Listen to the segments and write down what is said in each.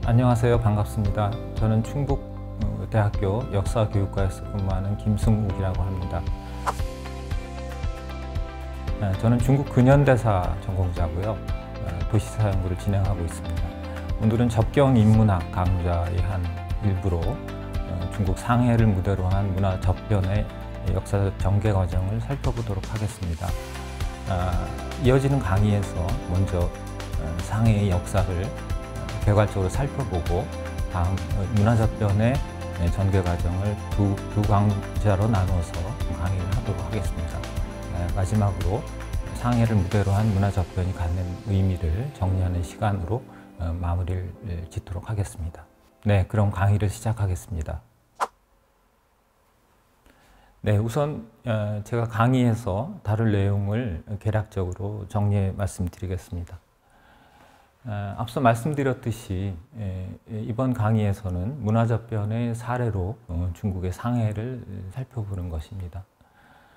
안녕하세요. 반갑습니다. 저는 충북대학교 역사교육과에서 근무하는 김승욱이라고 합니다. 저는 중국 근현대사 전공자고요. 도시사 연구를 진행하고 있습니다. 오늘은 접경 인문학 강좌의 한 일부로 중국 상해를 무대로 한 문화 접변의 역사적 전개 과정을 살펴보도록 하겠습니다. 이어지는 강의에서 먼저 상해의 역사를 개괄적으로 살펴보고 다음 문화접변의 전개 과정을 두 강좌로 나눠서 강의를 하도록 하겠습니다. 마지막으로 상해를 무대로 한 문화접변이 갖는 의미를 정리하는 시간으로 마무리를 짓도록 하겠습니다. 네, 그럼 강의를 시작하겠습니다. 네, 우선 제가 강의에서 다룰 내용을 개략적으로 정리해 말씀드리겠습니다. 앞서 말씀드렸듯이 이번 강의에서는 문화접변의 사례로 중국의 상해를 살펴보는 것입니다.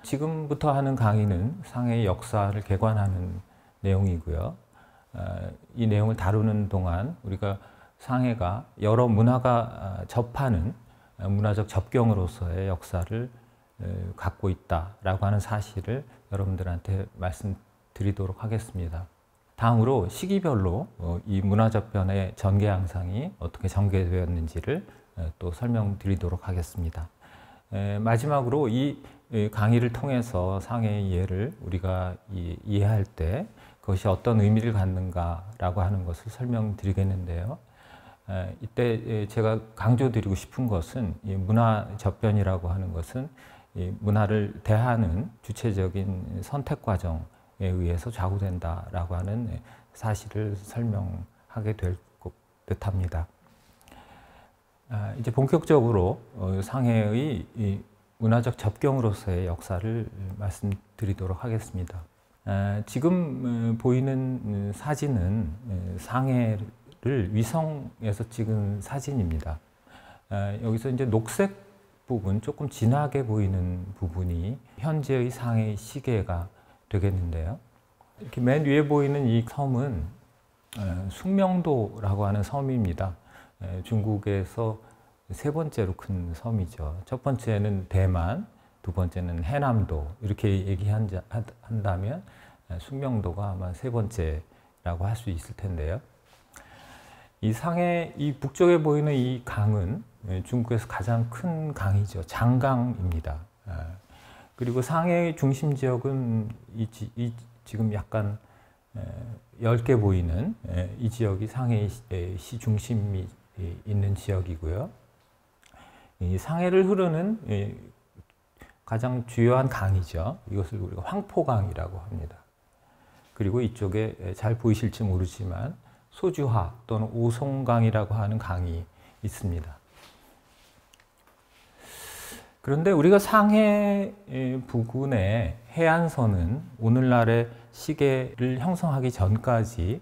지금부터 하는 강의는 상해의 역사를 개관하는 내용이고요. 이 내용을 다루는 동안 우리가 상해가 여러 문화가 접하는 문화적 접경으로서의 역사를 갖고 있다라고 하는 사실을 여러분들한테 말씀드리도록 하겠습니다. 다음으로 시기별로 이 문화접변의 전개 양상이 어떻게 전개되었는지를 또 설명드리도록 하겠습니다. 마지막으로 이 강의를 통해서 상해의 예를 우리가 이해할 때 그것이 어떤 의미를 갖는가라고 하는 것을 설명드리겠는데요. 이때 제가 강조드리고 싶은 것은 이 문화접변이라고 하는 것은 이 문화를 대하는 주체적인 선택 과정에 의해서 좌우된다라고 하는 사실을 설명하게 될 듯합니다. 이제 본격적으로 상해의 이 문화적 접경으로서의 역사를 말씀드리도록 하겠습니다. 지금 보이는 사진은 상해를 위성에서 찍은 사진입니다. 여기서 이제 녹색 부분, 조금 진하게 보이는 부분이 현재의 상해의 시계가 되겠는데요. 이렇게 맨 위에 보이는 이 섬은 숭명도라고 하는 섬입니다. 중국에서 세 번째로 큰 섬이죠. 첫 번째는 대만, 두 번째는 해남도. 이렇게 얘기한다면 숭명도가 아마 세 번째라고 할 수 있을 텐데요. 이 상해, 이 북쪽에 보이는 이 강은 중국에서 가장 큰 강이죠. 장강입니다. 그리고 상해의 중심 지역은 지금 약간 10개 보이는 이 지역이 상해의 시 중심이 있는 지역이고요. 이 상해를 흐르는 가장 주요한 강이죠. 이것을 우리가 황포강이라고 합니다. 그리고 이쪽에 잘 보이실지 모르지만 소주하 또는 오송강이라고 하는 강이 있습니다. 그런데 우리가 상해 부근의 해안선은 오늘날의 시계를 형성하기 전까지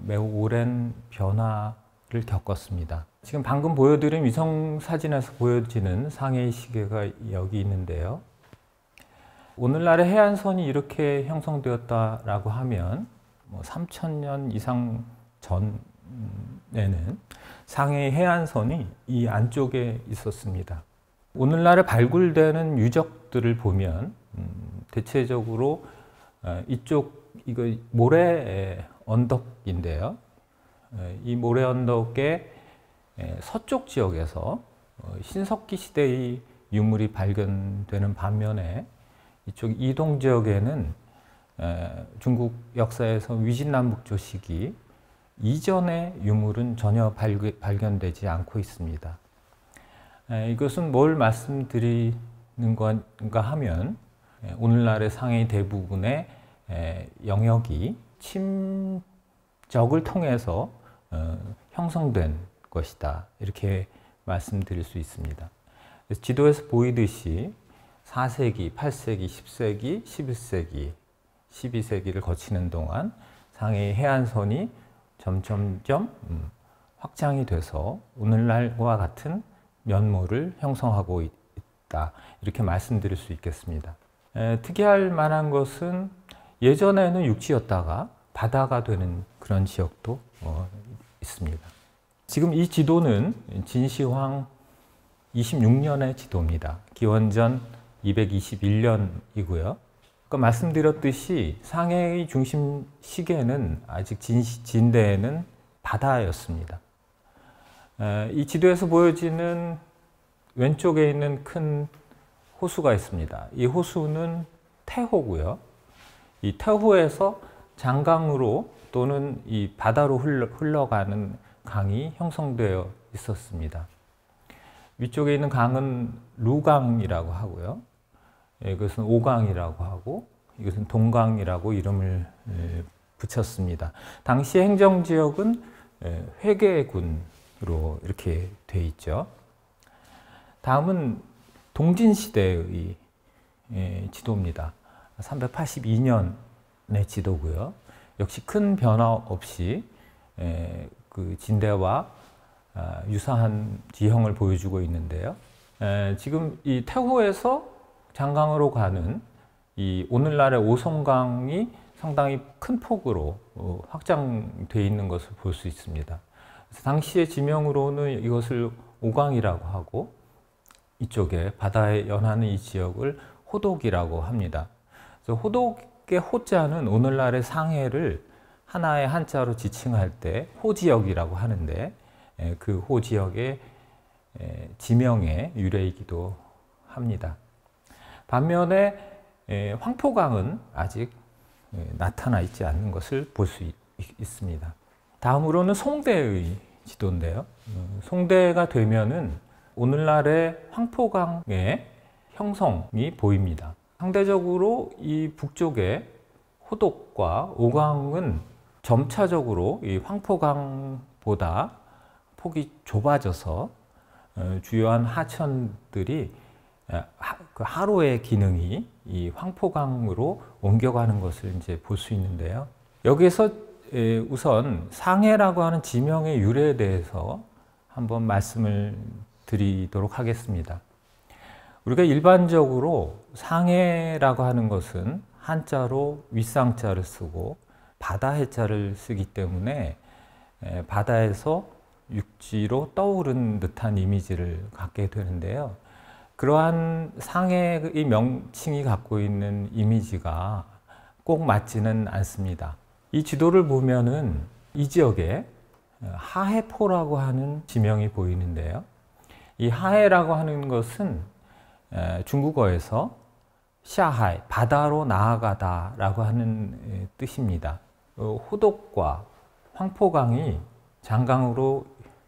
매우 오랜 변화를 겪었습니다. 지금 방금 보여드린 위성 사진에서 보여지는 상해의 시계가 여기 있는데요. 오늘날의 해안선이 이렇게 형성되었다라고 하면 3000년 이상 전에는 상해의 해안선이 이 안쪽에 있었습니다. 오늘날에 발굴되는 유적들을 보면 대체적으로 이거 모래 언덕인데요. 이 모래 언덕의 서쪽 지역에서 신석기 시대의 유물이 발견되는 반면에 이쪽 이동 지역에는 중국 역사에서 위진남북조 시기 이전의 유물은 전혀 발견되지 않고 있습니다. 이것은 뭘 말씀드리는 건가 하면 오늘날의 상해 대부분의 영역이 침적을 통해서 형성된 것이다. 이렇게 말씀드릴 수 있습니다. 지도에서 보이듯이 4세기, 8세기, 10세기, 11세기, 12세기를 거치는 동안 상해의 해안선이 점점점 확장이 돼서 오늘날과 같은 면모를 형성하고 있다. 이렇게 말씀드릴 수 있겠습니다. 특이할 만한 것은 예전에는 육지였다가 바다가 되는 그런 지역도 있습니다. 지금 이 지도는 진시황 26년의 지도입니다. 기원전 221년이고요. 아까 말씀드렸듯이 상해의 중심 시계는 아직 진대에는 바다였습니다. 이 지도에서 보여지는 왼쪽에 있는 큰 호수가 있습니다. 이 호수는 태호고요. 이 태호에서 장강으로 또는 이 바다로 흘러가는 강이 형성되어 있었습니다. 위쪽에 있는 강은 루강이라고 하고요. 이것은 오강이라고 하고 이것은 동강이라고 이름을 붙였습니다. 당시 행정지역은 회계군으로 이렇게 돼 있죠. 다음은 동진시대의 지도입니다. 382년의 지도고요. 역시 큰 변화 없이 그 진대와 유사한 지형을 보여주고 있는데요. 지금 이 태호에서 장강으로 가는 이 오늘날의 오송강이 상당히 큰 폭으로 확장되어 있는 것을 볼 수 있습니다. 그래서 당시의 지명으로는 이것을 오강이라고 하고 이쪽에 바다에 연하는 이 지역을 호독이라고 합니다. 그래서 호독의 호자는 오늘날의 상해를 하나의 한자로 지칭할 때 호지역이라고 하는데 그 호지역의 지명의 유래이기도 합니다. 반면에 황포강은 아직 나타나 있지 않는 것을 볼 수 있습니다. 다음으로는 송대의 지도인데요. 송대가 되면은 오늘날의 황포강의 형성이 보입니다. 상대적으로 이 북쪽의 호독과 오강은 점차적으로 이 황포강보다 폭이 좁아져서 주요한 하천들이 하로의 기능이 이 황포강으로 옮겨가는 것을 이제 볼 수 있는데요. 여기에서 우선 상해라고 하는 지명의 유래에 대해서 한번 말씀을 드리도록 하겠습니다. 우리가 일반적으로 상해라고 하는 것은 한자로 윗상자를 쓰고 바다 해자를 쓰기 때문에 바다에서 육지로 떠오른 듯한 이미지를 갖게 되는데요. 그러한 상해의 명칭이 갖고 있는 이미지가 꼭 맞지는 않습니다. 이 지도를 보면은 이 지역에 하해포라고 하는 지명이 보이는데요. 이 하해라고 하는 것은 중국어에서 샤하이, 바다로 나아가다 라고 하는 뜻입니다. 호독과 황포강이 장강으로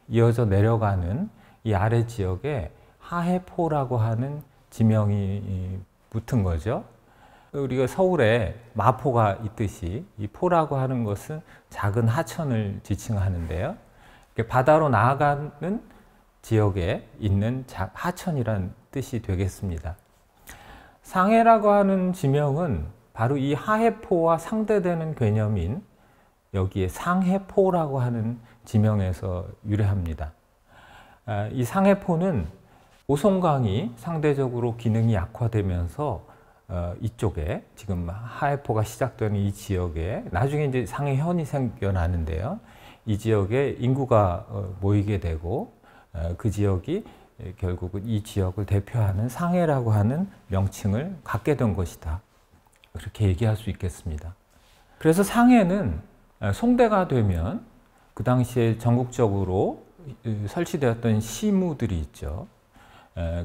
이어져 내려가는 이 아래 지역에 하해포라고 하는 지명이 붙은 거죠. 우리가 서울에 마포가 있듯이 이 포라고 하는 것은 작은 하천을 지칭하는데요. 바다로 나아가는 지역에 있는 하천이란 뜻이 되겠습니다. 상해라고 하는 지명은 바로 이 하해포와 상대되는 개념인 여기에 상해포라고 하는 지명에서 유래합니다. 이 상해포는 오송강이 상대적으로 기능이 약화되면서 이쪽에 지금 하해포가 시작되는 이 지역에 나중에 이제 상해현이 생겨나는데요. 이 지역에 인구가 모이게 되고 그 지역이 결국은 이 지역을 대표하는 상해라고 하는 명칭을 갖게 된 것이다. 그렇게 얘기할 수 있겠습니다. 그래서 상해는 송대가 되면 그 당시에 전국적으로 설치되었던 시무들이 있죠.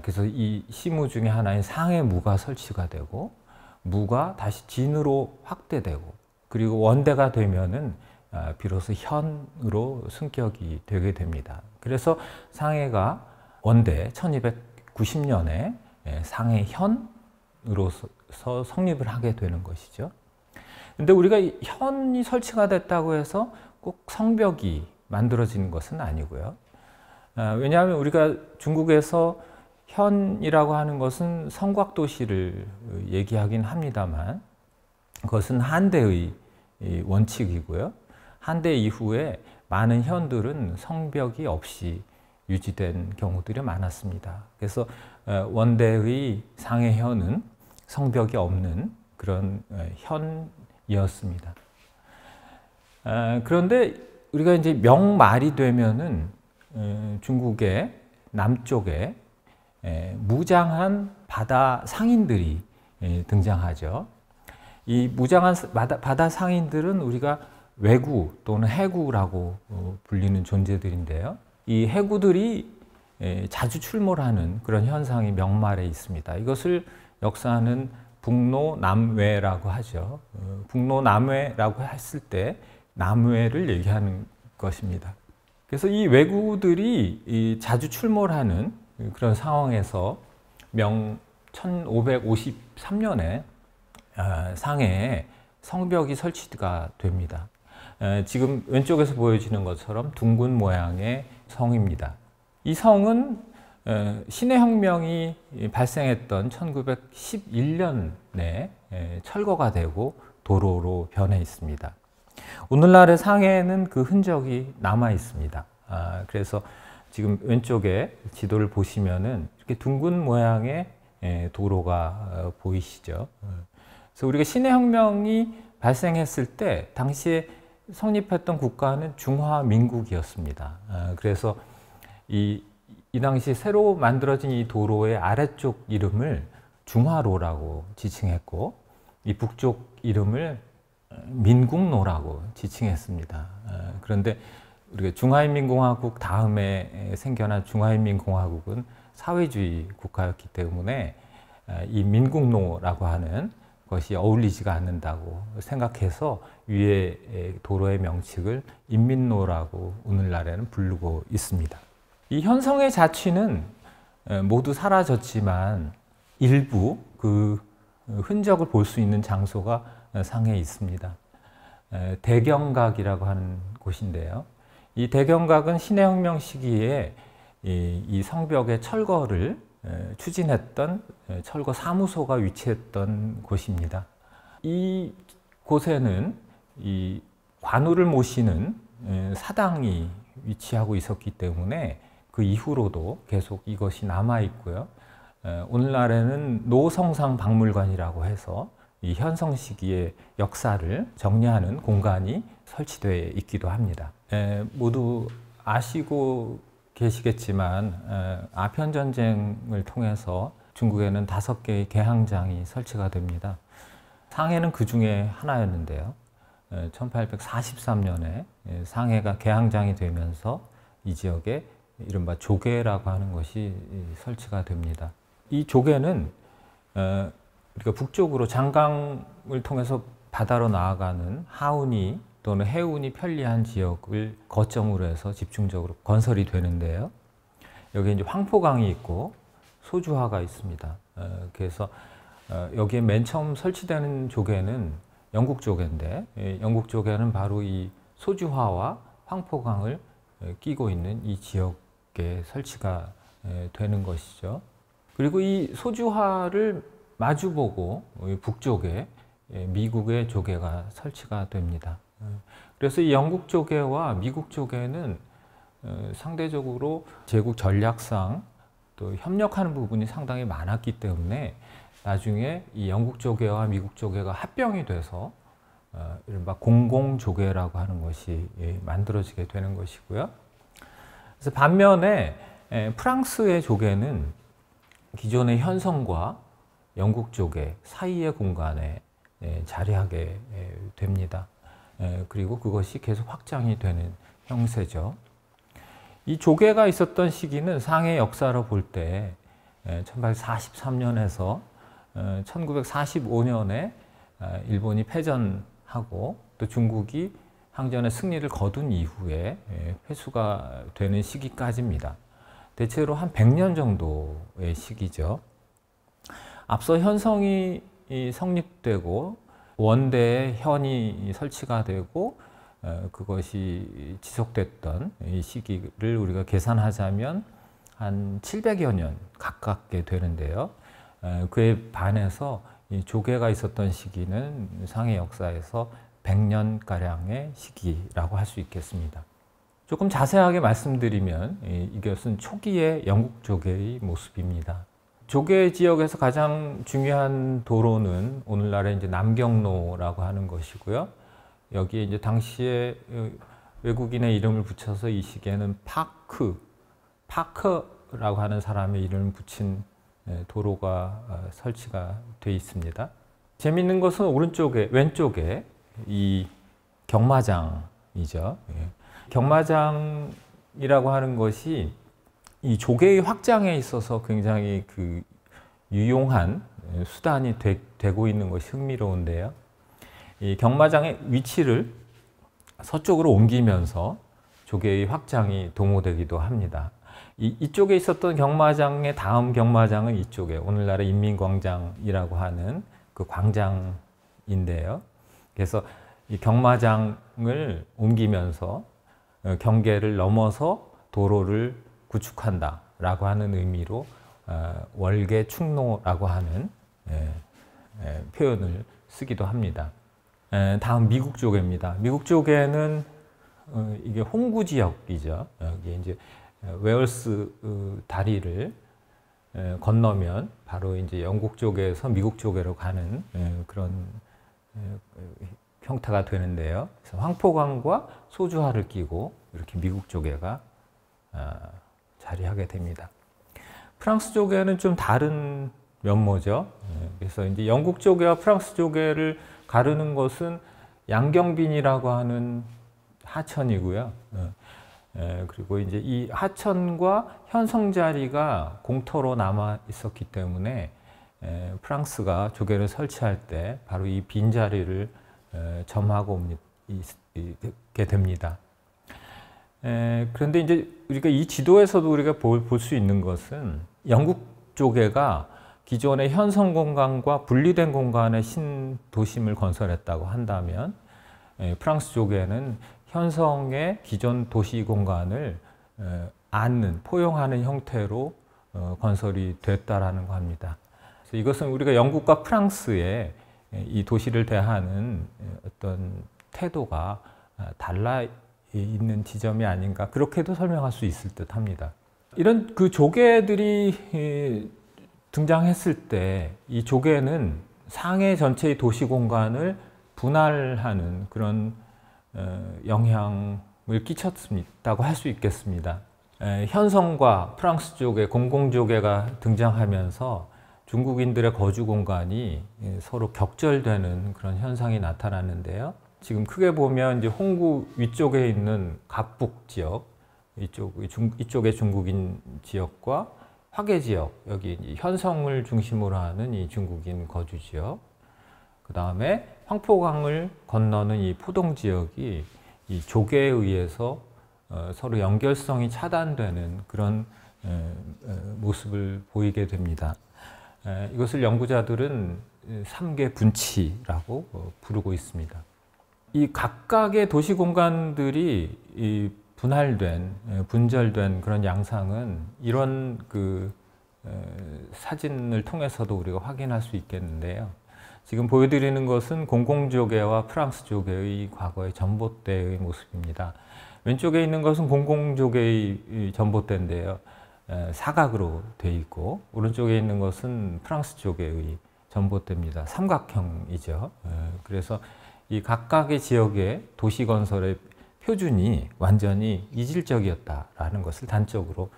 그래서 이 시무 중에 하나인 상해무가 설치가 되고 무가 다시 진으로 확대되고 그리고 원대가 되면은 비로소 현으로 승격이 되게 됩니다. 그래서 상해가 원대 1290년에 상해현으로서 성립을 하게 되는 것이죠. 근데 우리가 현이 설치가 됐다고 해서 꼭 성벽이 만들어지는 것은 아니고요. 왜냐하면 우리가 중국에서 현이라고 하는 것은 성곽도시를 얘기하긴 합니다만 그것은 한대의 원칙이고요. 한대 이후에 많은 현들은 성벽이 없이 유지된 경우들이 많았습니다. 그래서 원대의 상해현은 성벽이 없는 그런 현이었습니다. 그런데 우리가 이제 명말이 되면은 중국의 남쪽에 무장한 바다 상인들이 등장하죠. 이 무장한 바다 상인들은 우리가 왜구 또는 해구라고 불리는 존재들인데요. 이 해구들이 자주 출몰하는 그런 현상이 명말에 있습니다. 이것을 역사는 북노남외라고 하죠. 북노남외라고 했을 때 남외를 얘기하는 것입니다. 그래서 이 왜구들이 자주 출몰하는 그런 상황에서 명 1553년에 상해에 성벽이 설치가 됩니다. 지금 왼쪽에서 보여지는 것처럼 둥근 모양의 성입니다. 이 성은 신해혁명이 발생했던 1911년에 철거가 되고 도로로 변해 있습니다. 오늘날의 상해에는 그 흔적이 남아 있습니다. 그래서 지금 왼쪽에 지도를 보시면은 이렇게 둥근 모양의 도로가 보이시죠. 그래서 우리가 신해혁명이 발생했을 때 당시에 성립했던 국가는 중화민국이었습니다. 그래서 이 당시 새로 만들어진 이 도로의 아래쪽 이름을 중화로라고 지칭했고 이 북쪽 이름을 민국로라고 지칭했습니다. 그런데 우리가 중화인민공화국 다음에 생겨난 중화인민공화국은 사회주의 국가였기 때문에 이 민국로라고 하는 것이 어울리지가 않는다고 생각해서 위에 도로의 명칭을 인민로라고 오늘날에는 부르고 있습니다. 이 현성의 자취는 모두 사라졌지만 일부 그 흔적을 볼 수 있는 장소가 상해에 있습니다. 대경각이라고 하는 곳인데요. 이 대경각은 신해혁명 시기에 이 성벽의 철거를 추진했던 철거 사무소가 위치했던 곳입니다. 이 곳에는 이 관우를 모시는 사당이 위치하고 있었기 때문에 그 이후로도 계속 이것이 남아 있고요. 오늘날에는 노성상 박물관이라고 해서 이 현성 시기의 역사를 정리하는 공간이 설치되어 있기도 합니다. 모두 아시고 계시겠지만 아편 전쟁을 통해서 중국에는 5개의 개항장이 설치가 됩니다. 상해는 그 중에 하나였는데요. 1843년에 상해가 개항장이 되면서 이 지역에 이른바 조계라고 하는 것이 설치가 됩니다. 이 조계는 우리가 북쪽으로 장강을 통해서 바다로 나아가는 하운이 또는 해운이 편리한 지역을 거점으로 해서 집중적으로 건설이 되는데요. 여기 이제 황포강이 있고 소주화가 있습니다. 그래서 여기에 맨 처음 설치되는 조개는 영국 조개인데 영국 조개는 바로 이 소주화와 황포강을 끼고 있는 이 지역에 설치가 되는 것이죠. 그리고 이 소주화를 마주보고 북쪽에 미국의 조개가 설치가 됩니다. 그래서 이 영국 조개와 미국 조개는 상대적으로 제국 전략상 또 협력하는 부분이 상당히 많았기 때문에 나중에 이 영국 조개와 미국 조개가 합병이 돼서 이른바 공공조개라고 하는 것이 만들어지게 되는 것이고요. 그래서 반면에 프랑스의 조개는 기존의 현성과 영국 조개 사이의 공간에 자리하게 됩니다. 그리고 그것이 계속 확장이 되는 형세죠. 이 조개가 있었던 시기는 상해 역사로 볼 때 1843년에서 1945년에 일본이 패전하고 또 중국이 항전의 승리를 거둔 이후에 회수가 되는 시기까지입니다. 대체로 한 100년 정도의 시기죠. 앞서 현성이 성립되고 원대의 현이 설치가 되고 그것이 지속됐던 이 시기를 우리가 계산하자면 한 700여 년 가깝게 되는데요. 그에 반해서 이 조개가 있었던 시기는 상해 역사에서 100년가량의 시기라고 할 수 있겠습니다. 조금 자세하게 말씀드리면 이것은 초기의 영국 조개의 모습입니다. 조개 지역에서 가장 중요한 도로는 오늘날의 이제 남경로라고 하는 것이고요. 여기에 이제 당시에 외국인의 이름을 붙여서 이 시기에는 파크 파커라고 하는 사람의 이름을 붙인 도로가 설치가 되어 있습니다. 재미있는 것은 왼쪽에 이 경마장이죠. 경마장이라고 하는 것이 이 조개의 확장에 있어서 굉장히 그 유용한 수단이 되고 있는 것이 흥미로운데요. 이 경마장의 위치를 서쪽으로 옮기면서 조개의 확장이 도모되기도 합니다. 이쪽에 있었던 경마장의 다음 경마장은 이쪽에 오늘날의 인민광장이라고 하는 그 광장인데요. 그래서 이 경마장을 옮기면서 경계를 넘어서 도로를 구축한다라고 하는 의미로 월계 충로라고 하는 표현을 쓰기도 합니다. 다음 미국 조개입니다. 미국 조개는 이게 홍구 지역이죠. 여기 이제 웨얼스 다리를 건너면 바로 이제 영국 쪽에서 미국 쪽으로 가는 그런 형태가 되는데요. 그래서 황포강과 소주화를 끼고 이렇게 미국 조개가 자리하게 됩니다. 프랑스 조개는 좀 다른 면모죠. 그래서 이제 영국 조개와 프랑스 조개를 가르는 것은 양경빈이라고 하는 하천이고요. 그리고 이제 이 하천과 현성 자리가 공터로 남아 있었기 때문에 프랑스가 조개를 설치할 때 바로 이 빈자리를 점하고 있게 됩니다. 그런데 이제 우리가 이 지도에서도 우리가 볼 수 있는 것은 영국 조개가 기존의 현성 공간과 분리된 공간에 신도심을 건설했다고 한다면 프랑스 조개는 현성의 기존 도시 공간을 포용하는 형태로 건설이 됐다라는 거 합니다. 그래서 이것은 우리가 영국과 프랑스의 이 도시를 대하는 어떤 태도가 달라 있는 지점이 아닌가 그렇게도 설명할 수 있을 듯 합니다. 이런 그 조개들이 등장했을 때 이 조개는 상해 전체의 도시 공간을 분할하는 그런 영향을 끼쳤다고 할 수 있겠습니다. 현성과 프랑스 쪽의 공공조개가 등장하면서 중국인들의 거주 공간이 서로 격절되는 그런 현상이 나타났는데요. 지금 크게 보면 이제 홍구 위쪽에 있는 갑북 지역, 이쪽의 중국인 지역과 화계 지역, 여기 현성을 중심으로 하는 이 중국인 거주 지역, 그 다음에 황포강을 건너는 이 포동 지역이 이 조개에 의해서 서로 연결성이 차단되는 그런 모습을 보이게 됩니다. 이것을 연구자들은 삼계 분치라고 부르고 있습니다. 이 각각의 도시 공간들이 분절된 그런 양상은 이런 그 사진을 통해서도 우리가 확인할 수 있겠는데요. 지금 보여드리는 것은 공공조개와 프랑스 조개의 과거의 전봇대의 모습입니다. 왼쪽에 있는 것은 공공조개의 전봇대인데요. 사각으로 되어 있고 오른쪽에 있는 것은 프랑스 조개의 전봇대입니다. 삼각형이죠. 그래서 이 각각의 지역의 도시 건설의 표준이 완전히 이질적이었다라는 것을 단적으로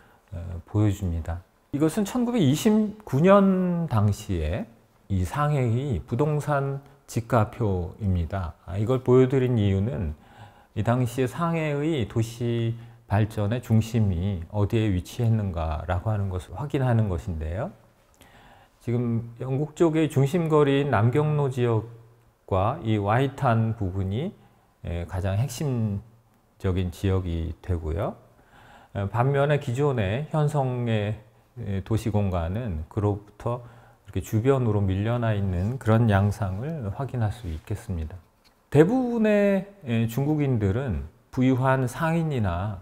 보여줍니다. 이것은 1929년 당시에 이 상해의 부동산 지가표입니다. 이걸 보여드린 이유는 이 당시에 상해의 도시 발전의 중심이 어디에 위치했는가라고 하는 것을 확인하는 것인데요. 지금 영국 쪽의 중심거리인 남경로 지역과 이 와이탄 부분이 가장 핵심적인 지역이 되고요. 반면에 기존의 현성의 도시 공간은 그로부터 이렇게 주변으로 밀려나 있는 그런 양상을 확인할 수 있겠습니다. 대부분의 중국인들은 부유한 상인이나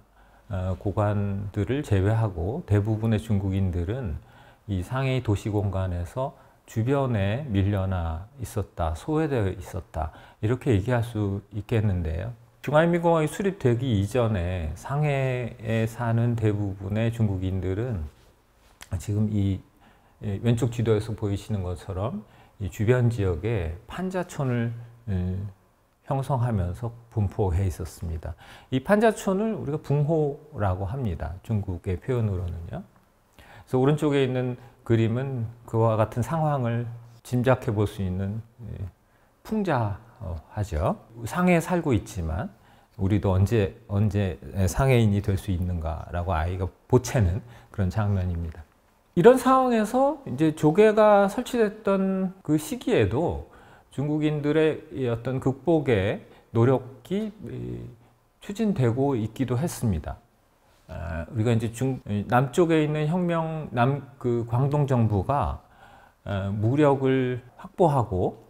고관들을 제외하고 대부분의 중국인들은 이 상해의 도시 공간에서 주변에 밀려나 있었다, 소외되어 있었다 이렇게 얘기할 수 있겠는데요. 중화인민공화국이 수립되기 이전에 상해에 사는 대부분의 중국인들은 지금 이 왼쪽 지도에서 보이시는 것처럼 이 주변 지역에 판자촌을 형성하면서 분포해 있었습니다. 이 판자촌을 우리가 붕호라고 합니다. 중국의 표현으로는요. 그래서 오른쪽에 있는 그림은 그와 같은 상황을 짐작해 볼 수 있는 풍자하죠. 상해에 살고 있지만 우리도 언제 상해인이 될 수 있는가라고 아이가 보채는 그런 장면입니다. 이런 상황에서 이제 조계가 설치됐던 그 시기에도 중국인들의 어떤 극복의 노력이 추진되고 있기도 했습니다. 우리가 이제 남쪽에 있는 그 광동 정부가 무력을 확보하고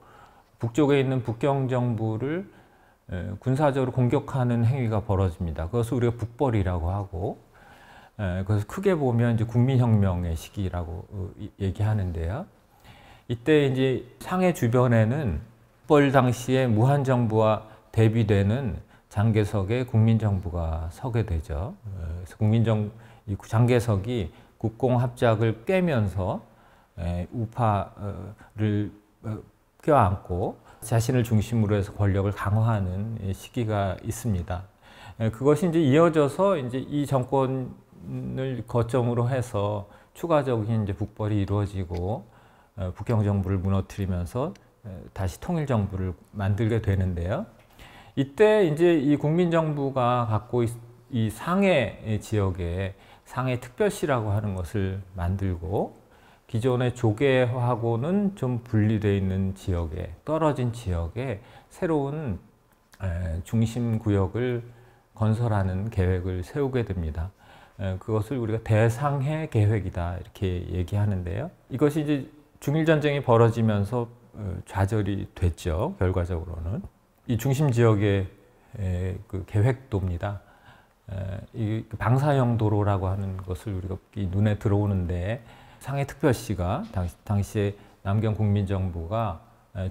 북쪽에 있는 북경 정부를 군사적으로 공격하는 행위가 벌어집니다. 그것을 우리가 북벌이라고 하고, 그래서 크게 보면 이제 국민혁명의 시기라고 얘기하는데요. 이때 이제 상해 주변에는 북벌 당시에 무한 정부와 대비되는 장개석의 국민정부가 서게 되죠. 그래서 이 장개석이 국공합작을 깨면서 우파를 껴안고 자신을 중심으로 해서 권력을 강화하는 시기가 있습니다. 그것이 이제 이어져서 이제 이 정권을 거점으로 해서 추가적인 이제 북벌이 이루어지고 북경 정부를 무너뜨리면서 다시 통일 정부를 만들게 되는데요. 이때 이제 이 국민정부가 갖고 이 상해 지역에 상해 특별시라고 하는 것을 만들고 기존의 조계하고는 좀 분리되어 있는 지역에 떨어진 지역에 새로운 중심 구역을 건설하는 계획을 세우게 됩니다. 그것을 우리가 대상해 계획이다 이렇게 얘기하는데요. 이것이 이제 중일전쟁이 벌어지면서 좌절이 됐죠. 결과적으로는 이 중심 지역의 그 계획도입니다. 이 방사형 도로라고 하는 것을 우리가 눈에 들어오는데 상해특별시가 당시에 남경 국민정부가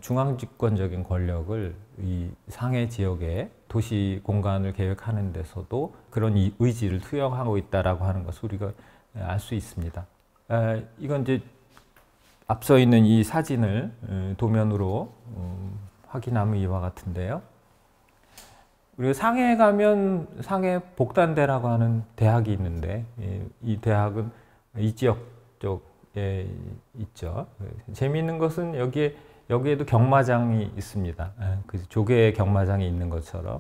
중앙집권적인 권력을 이 상해 지역의 도시 공간을 계획하는 데서도 그런 의지를 투영하고 있다라고 하는 것을 우리가 알 수 있습니다. 이건 이제 앞서 있는 이 사진을 도면으로 확인하면 이와 같은데요. 우리가 상해에 가면 상해 복단대라고 하는 대학이 있는데 이 대학은 이 지역 쪽에 있죠. 재미있는 것은 여기에도 경마장이 있습니다. 그 조계의 경마장이 있는 것처럼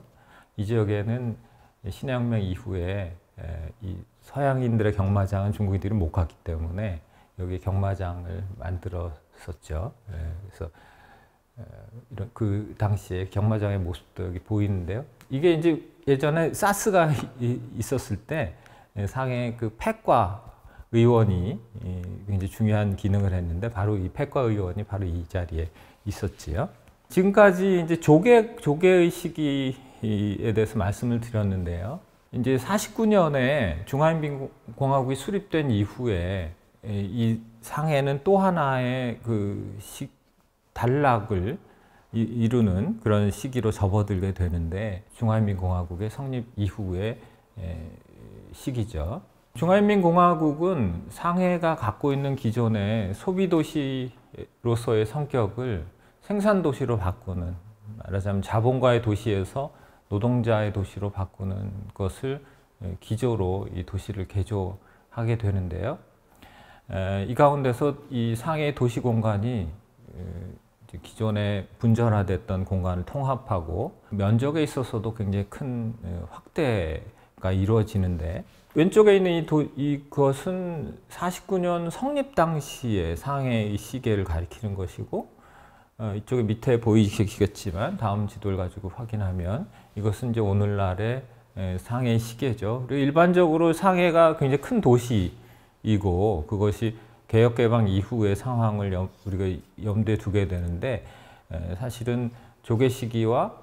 이 지역에는 신해혁명 이후에 이 서양인들의 경마장은 중국인들이 못 갔기 때문에 여기 경마장을 만들었었죠. 그래서 이런 그 당시에 경마장의 모습도 여기 보이는데요. 이게 이제 예전에 사스가 있었을 때 상해 그 폐과 의원이 굉장히 중요한 기능을 했는데 바로 이 폐과 의원이 바로 이 자리에 있었지요. 지금까지 이제 조계의 시기에 대해서 말씀을 드렸는데요. 이제 49년에 중화인민공화국이 수립된 이후에 이 상해는 또 하나의 그 단락을 이루는 그런 시기로 접어들게 되는데 중화인민공화국의 성립 이후의 시기죠. 중화인민공화국은 상해가 갖고 있는 기존의 소비도시로서의 성격을 생산도시로 바꾸는, 말하자면 자본가의 도시에서 노동자의 도시로 바꾸는 것을 기조로 이 도시를 개조하게 되는데요. 이 가운데서 이 상해 도시 공간이 기존에 분절화됐던 공간을 통합하고 면적에 있어서도 굉장히 큰 확대가 이루어지는데 왼쪽에 있는 이것은 49년 성립 당시의 상해의 시계를 가리키는 것이고 이쪽에 밑에 보이시겠지만 다음 지도를 가지고 확인하면 이것은 이제 오늘날의 상해의 시계죠. 그리고 일반적으로 상해가 굉장히 큰 도시이고 그것이 개혁개방 이후의 상황을 우리가 염두에 두게 되는데 사실은 조계 시기와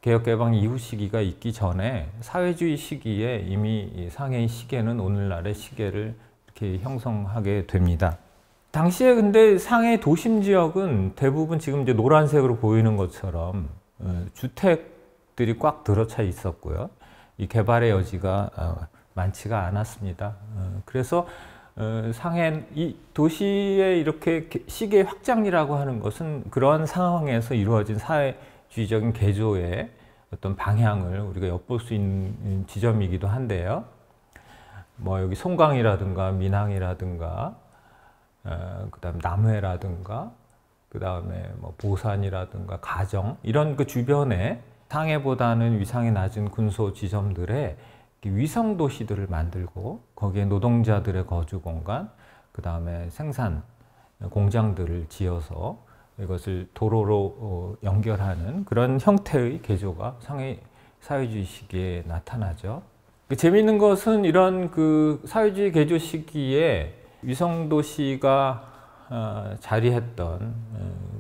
개혁개방 이후 시기가 있기 전에 사회주의 시기에 이미 상해의 시계는 오늘날의 시계를 이렇게 형성하게 됩니다. 당시에 근데 상해 도심 지역은 대부분 지금 이제 노란색으로 보이는 것처럼 주택들이 꽉 들어차 있었고요. 이 개발의 여지가 많지가 않았습니다. 그래서 상해 이 도시의 이렇게 시계 확장이라고 하는 것은 그러한 상황에서 이루어진 사회 사회주의적인 개조의 어떤 방향을 우리가 엿볼 수 있는 지점이기도 한데요. 뭐 여기 송강이라든가 민항이라든가 그다음 남회라든가 그다음에 뭐 보산이라든가 가정 이런 그 주변에 상해보다는 위상이 낮은 군소 지점들에 위성 도시들을 만들고 거기에 노동자들의 거주 공간, 그다음에 생산 공장들을 지어서 이것을 도로로 연결하는 그런 형태의 개조가 상해 사회주의 시기에 나타나죠. 재미있는 것은 이런 그 사회주의 개조 시기에 위성 도시가 자리했던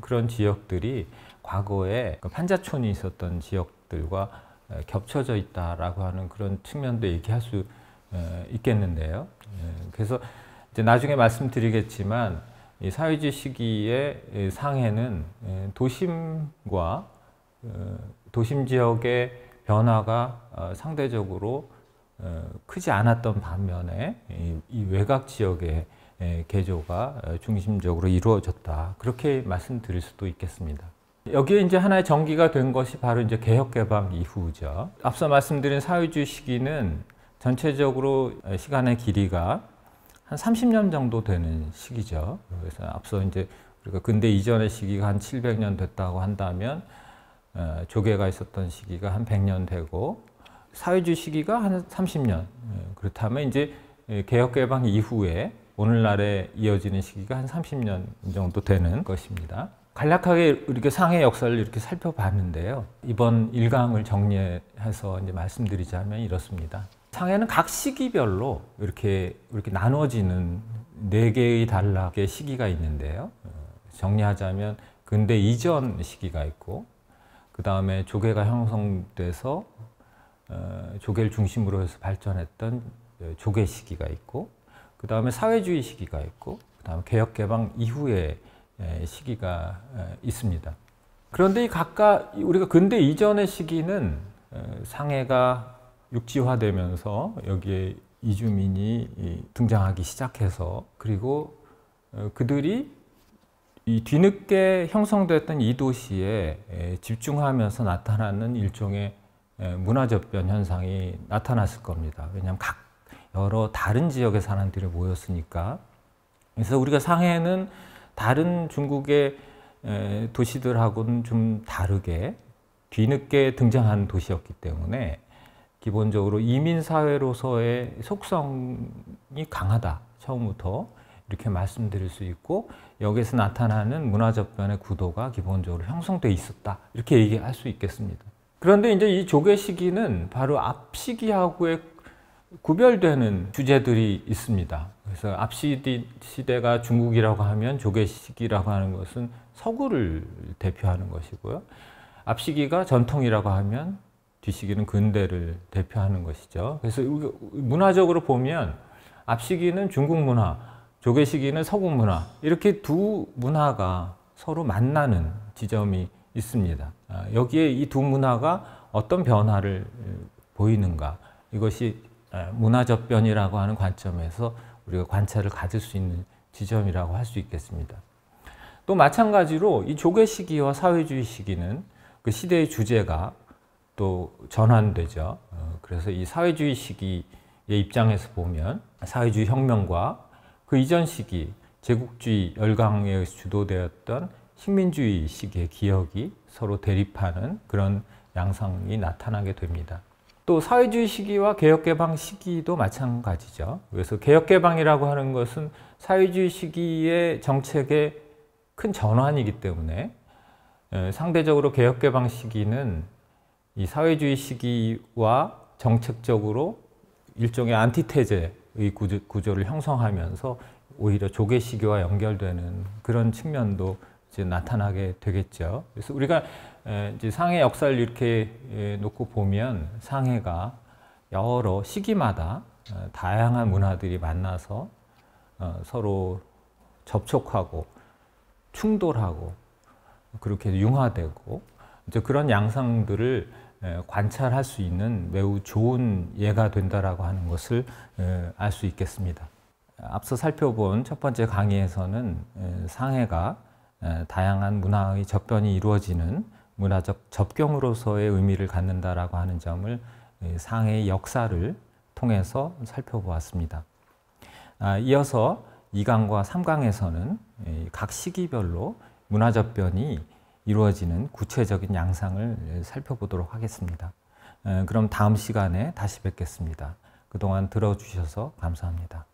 그런 지역들이 과거에 판자촌이 있었던 지역들과 겹쳐져 있다라고 하는 그런 측면도 얘기할 수 있겠는데요. 그래서 이제 나중에 말씀드리겠지만 이 사회주의 시기에 상해는 도심과 도심 지역의 변화가 상대적으로 크지 않았던 반면에 이 외곽 지역의 개조가 중심적으로 이루어졌다. 그렇게 말씀드릴 수도 있겠습니다. 여기에 이제 하나의 전기가 된 것이 바로 이제 개혁개방 이후죠. 앞서 말씀드린 사회주의 시기는 전체적으로 시간의 길이가 한 30년 정도 되는 시기죠. 그래서 앞서 이제 우리가 근대 이전의 시기가 한 700년 됐다고 한다면 조개가 있었던 시기가 한 100년 되고 사회주의 시기가 한 30년. 그렇다면 이제 개혁개방 이후에 오늘날에 이어지는 시기가 한 30년 정도 되는 것입니다. 간략하게 우리가 상해 역사를 이렇게 살펴봤는데요. 이번 1강을 정리해서 이제 말씀드리자면 이렇습니다. 상해는 각 시기별로 이렇게 나눠지는 4개의 단락의 시기가 있는데요. 정리하자면 근대 이전 시기가 있고, 그 다음에 조개가 형성돼서 조개를 중심으로 해서 발전했던 조개 시기가 있고, 그 다음에 사회주의 시기가 있고, 그 다음에 개혁개방 이후의 시기가 있습니다. 그런데 이 각각 우리가 근대 이전의 시기는 상해가 육지화되면서 여기에 이주민이 등장하기 시작해서, 그리고 그들이 이 뒤늦게 형성됐던 이 도시에 집중하면서 나타나는 일종의 문화접변 현상이 나타났을 겁니다. 왜냐하면 여러 다른 지역의 사람들이 모였으니까. 그래서 우리가 상해는 다른 중국의 도시들하고는 좀 다르게 뒤늦게 등장한 도시였기 때문에 기본적으로 이민사회로서의 속성이 강하다. 처음부터 이렇게 말씀드릴 수 있고, 여기서 나타나는 문화접변의 구도가 기본적으로 형성돼 있었다. 이렇게 얘기할 수 있겠습니다. 그런데 이제 이 조개 시기는 바로 앞 시기하고의 구별되는 주제들이 있습니다. 그래서 앞 시대가 중국이라고 하면 조개 시기라고 하는 것은 서구를 대표하는 것이고요. 앞 시기가 전통이라고 하면 뒤시기는 근대를 대표하는 것이죠. 그래서 문화적으로 보면 앞 시기는 중국 문화, 조개 시기는 서구 문화, 이렇게 두 문화가 서로 만나는 지점이 있습니다. 여기에 이 두 문화가 어떤 변화를 보이는가, 이것이 문화접변이라고 하는 관점에서 우리가 관찰을 가질 수 있는 지점이라고 할 수 있겠습니다. 또 마찬가지로 이 조개 시기와 사회주의 시기는 그 시대의 주제가 또 전환되죠. 그래서 이 사회주의 시기의 입장에서 보면 사회주의 혁명과 그 이전 시기 제국주의 열강에 의해서 주도되었던 식민주의 시기의 기억이 서로 대립하는 그런 양상이 나타나게 됩니다. 또 사회주의 시기와 개혁개방 시기도 마찬가지죠. 그래서 개혁개방이라고 하는 것은 사회주의 시기의 정책의 큰 전환이기 때문에 상대적으로 개혁개방 시기는 이 사회주의 시기와 정책적으로 일종의 안티테제의 구조를 형성하면서 오히려 조개 시기와 연결되는 그런 측면도 이제 나타나게 되겠죠. 그래서 우리가 이제 상해 역사를 이렇게 놓고 보면 상해가 여러 시기마다 다양한 문화들이 만나서 서로 접촉하고 충돌하고 그렇게 융화되고 이제 그런 양상들을 관찰할 수 있는 매우 좋은 예가 된다라고 하는 것을 알 수 있겠습니다. 앞서 살펴본 첫 번째 강의에서는 상해가 다양한 문화의 접변이 이루어지는 문화적 접경으로서의 의미를 갖는다라고 하는 점을 상해의 역사를 통해서 살펴보았습니다. 이어서 2강과 3강에서는 각 시기별로 문화접변이 이루어지는 구체적인 양상을 살펴보도록 하겠습니다. 그럼 다음 시간에 다시 뵙겠습니다. 그동안 들어주셔서 감사합니다.